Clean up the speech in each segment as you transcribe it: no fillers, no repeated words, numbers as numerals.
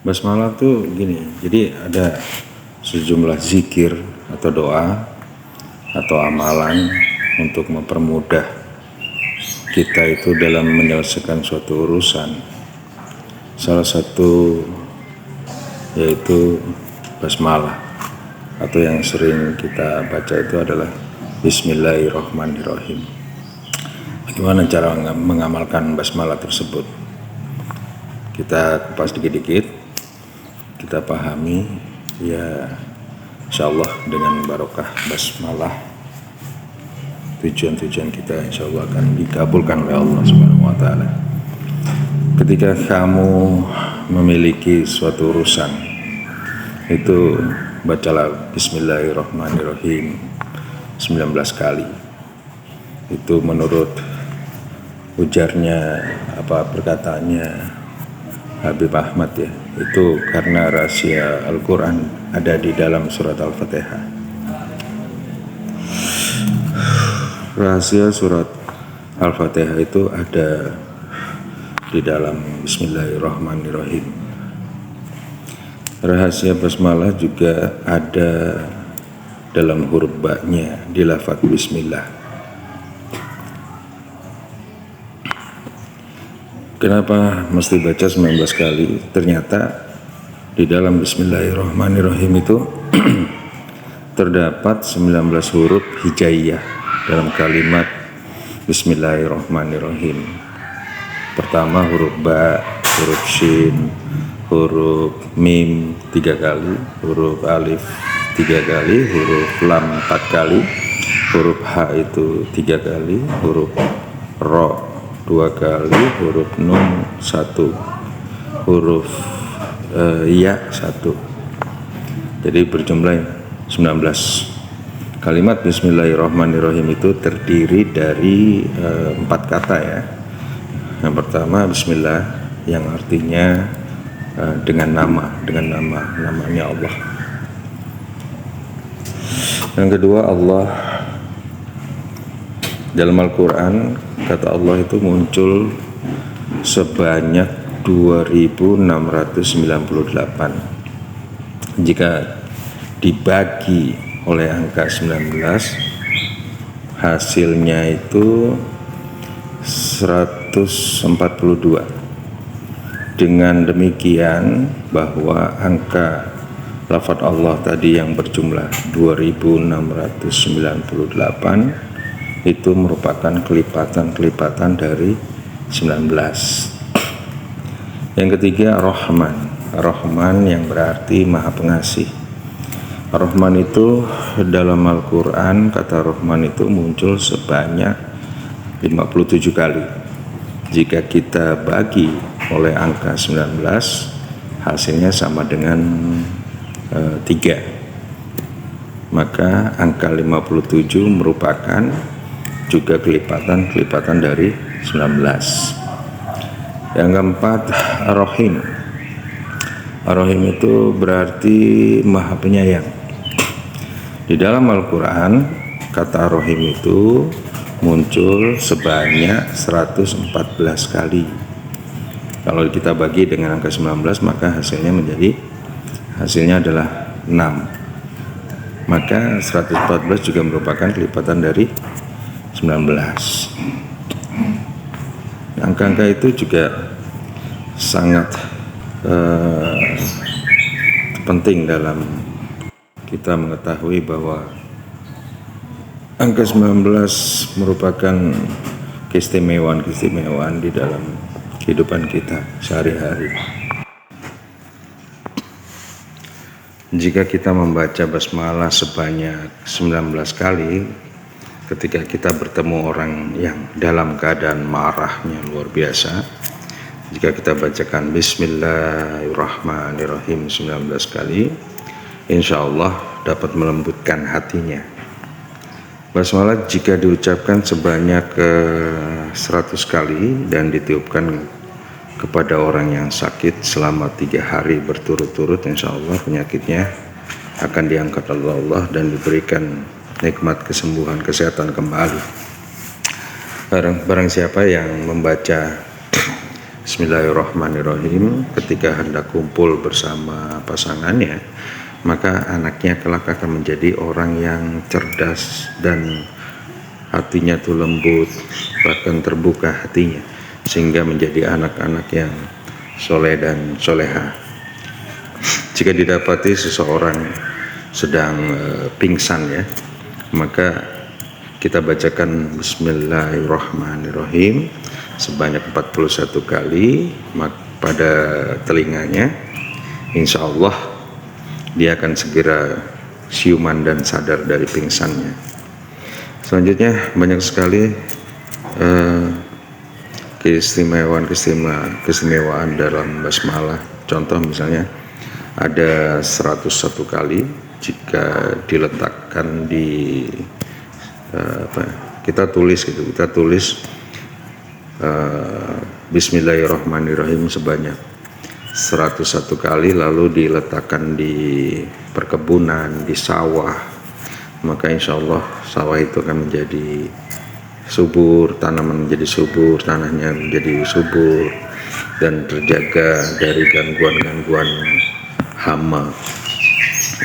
Basmalah tuh gini, jadi ada sejumlah zikir atau doa atau amalan untuk mempermudah kita itu dalam menyelesaikan suatu urusan. Salah satu yaitu basmalah, atau yang sering kita baca itu adalah Bismillahirrahmanirrahim. Bagaimana cara mengamalkan basmalah tersebut? Kita kupas dikit-dikit, kita pahami, ya insyaallah dengan barokah basmalah tujuan-tujuan kita insyaallah akan dikabulkan oleh Allah Subhanahu wa taala. Ketika kamu memiliki suatu urusan, itu bacalah Bismillahirrahmanirrahim 19 kali. Itu menurut ujarnya perkataannya Habib Ahmad, ya, itu karena rahasia Al-Quran ada di dalam surat Al-Fatihah. Rahasia surat Al-Fatihah itu ada di dalam Bismillahirrahmanirrahim. Rahasia basmalah juga ada dalam huruf ba-nya di lafaz Bismillah. Kenapa mesti baca 19 kali? Ternyata di dalam Bismillahirrahmanirrahim itu terdapat 19 huruf hijaiyah dalam kalimat Bismillahirrahmanirrahim. Pertama huruf ba, huruf shin, huruf mim 3 kali, huruf alif 3 kali, huruf lam 4 kali, huruf ha itu 3 kali, huruf ro 2 kali, huruf nun 1, huruf ya 1. Jadi berjumlah 19. Kalimat Bismillahirrahmanirrahim itu terdiri dari 4 kata, ya. Yang pertama Bismillah, yang artinya dengan namanya Allah. Yang kedua Allah. Dalam Al-Quran kata Allah itu muncul sebanyak 2698. Jika dibagi oleh angka 19, hasilnya itu 142. Dengan demikian bahwa angka lafaz Allah tadi yang berjumlah 2698 itu merupakan kelipatan dari 19. Yang ketiga Rahman. Rahman yang berarti Maha Pengasih. Rahman itu dalam Al-Quran, kata Rahman itu muncul sebanyak 57 kali. Jika kita bagi oleh angka 19, hasilnya sama dengan 3. Maka angka 57 merupakan juga kelipatan dari 19. Yang keempat Ar-Rahim. Ar-Rahim itu berarti Maha Penyayang. Di dalam Al-Quran kata Ar-Rahim itu muncul sebanyak 114 kali. Kalau kita bagi dengan angka 19, maka hasilnya adalah 6. Maka 114 juga merupakan kelipatan dari 19. Angka-angka itu juga sangat penting dalam kita mengetahui bahwa angka 19 merupakan keistimewaan di dalam kehidupan kita sehari-hari. Jika kita membaca basmalah sebanyak 19 kali, ketika kita bertemu orang yang dalam keadaan marahnya luar biasa, jika kita bacakan Bismillahirrahmanirrahim 19 kali, insya Allah dapat melembutkan hatinya. Basmalah jika diucapkan sebanyak 100 kali dan ditiupkan kepada orang yang sakit selama 3 hari berturut-turut, insya Allah penyakitnya akan diangkat oleh Allah dan diberikan nikmat kesembuhan, kesehatan kembali. Barang siapa yang membaca Bismillahirrahmanirrahim, ketika hendak kumpul bersama pasangannya, maka anaknya kelak akan menjadi orang yang cerdas dan hatinya tuh lembut, bahkan terbuka hatinya, sehingga menjadi anak-anak yang soleh dan soleha. Jika didapati seseorang sedang pingsan ya, maka kita bacakan Bismillahirrahmanirrahim sebanyak 41 kali pada telinganya. Insya Allah dia akan segera siuman dan sadar dari pingsannya. Selanjutnya banyak sekali keistimewaan dalam basmalah. Contoh misalnya ada 101 kali jika diletakkan di kita tulis Bismillahirrahmanirrahim sebanyak 101 kali, lalu diletakkan di perkebunan, di sawah, maka insya Allah sawah itu akan menjadi subur, tanaman menjadi subur, tanahnya menjadi subur, dan terjaga dari gangguan-gangguan hama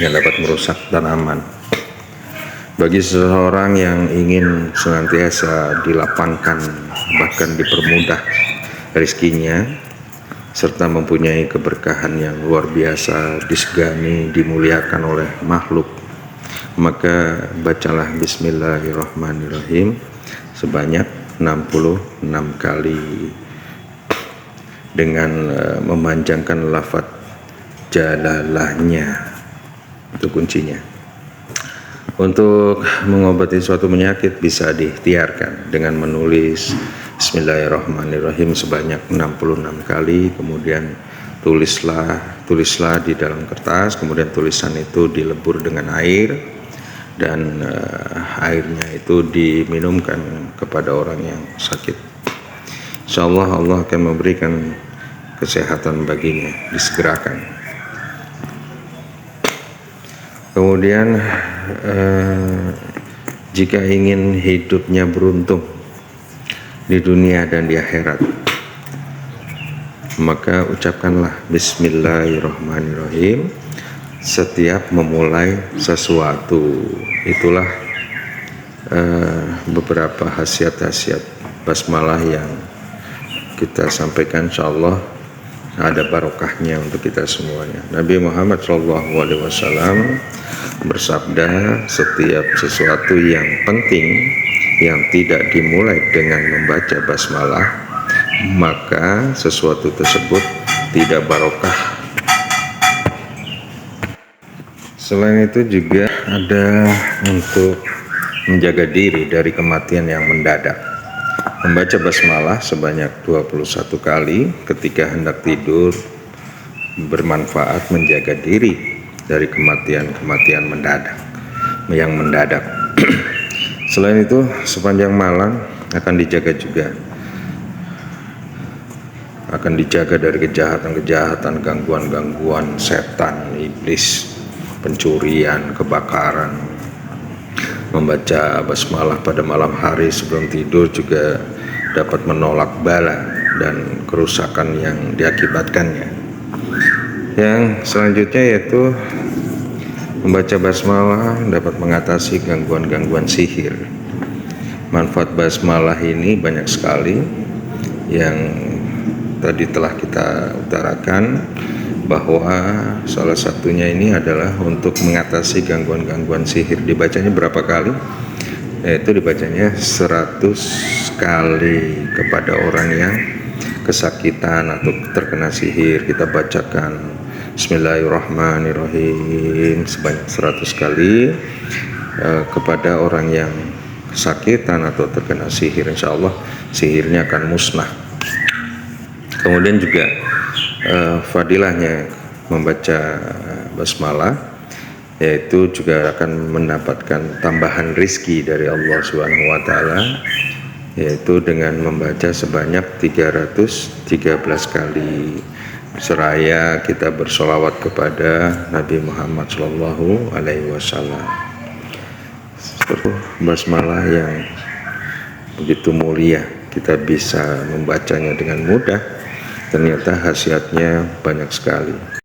yang dapat merusak tanaman. Bagi seseorang yang ingin senantiasa dilapangkan, bahkan dipermudah rezekinya, serta mempunyai keberkahan yang luar biasa, disegani, dimuliakan oleh makhluk, maka bacalah Bismillahirrahmanirrahim sebanyak 66 kali dengan memanjangkan lafaz jalalahnya. Itu kuncinya. Untuk mengobati suatu penyakit bisa diikhtiarkan dengan menulis Bismillahirrahmanirrahim sebanyak 66 kali, kemudian tulislah di dalam kertas, kemudian tulisan itu dilebur dengan air, dan airnya itu diminumkan kepada orang yang sakit. Insya Allah Allah akan memberikan kesehatan baginya, disegerakan. Kemudian jika ingin hidupnya beruntung di dunia dan di akhirat, maka ucapkanlah Bismillahirrahmanirrahim setiap memulai sesuatu. Itulah beberapa khasiat-khasiat basmalah yang kita sampaikan. Insyaallah ada barokahnya untuk kita semuanya. Nabi Muhammad SAW bersabda, setiap sesuatu yang penting yang tidak dimulai dengan membaca basmalah, maka sesuatu tersebut tidak barokah. Selain itu juga ada untuk menjaga diri dari kematian yang mendadak. Membaca basmalah sebanyak 21 kali ketika hendak tidur bermanfaat menjaga diri dari kematian-kematian yang mendadak. Selain itu, sepanjang malam akan dijaga dari kejahatan-kejahatan, gangguan-gangguan setan, iblis, pencurian, kebakaran. Membaca basmalah pada malam hari sebelum tidur juga dapat menolak bala dan kerusakan yang diakibatkannya. Yang selanjutnya yaitu membaca basmalah dapat mengatasi gangguan-gangguan sihir. Manfaat basmalah ini banyak sekali yang tadi telah kita utarakan, bahwa salah satunya ini adalah untuk mengatasi gangguan-gangguan sihir. Dibacanya berapa kali? Yaitu dibacanya 100 kali kepada orang yang kesakitan atau terkena sihir. Kita bacakan Bismillahirrahmanirrahim sebanyak 100 kali kepada orang yang kesakitan atau terkena sihir. Insya Allah sihirnya akan musnah. Kemudian juga fadilahnya membaca basmalah, yaitu juga akan mendapatkan tambahan rizki dari Allah SWT, yaitu dengan membaca sebanyak 313 kali, seraya kita bersolawat kepada Nabi Muhammad SAW. Seperti basmalah yang begitu mulia, kita bisa membacanya dengan mudah Ternyata khasiatnya banyak sekali.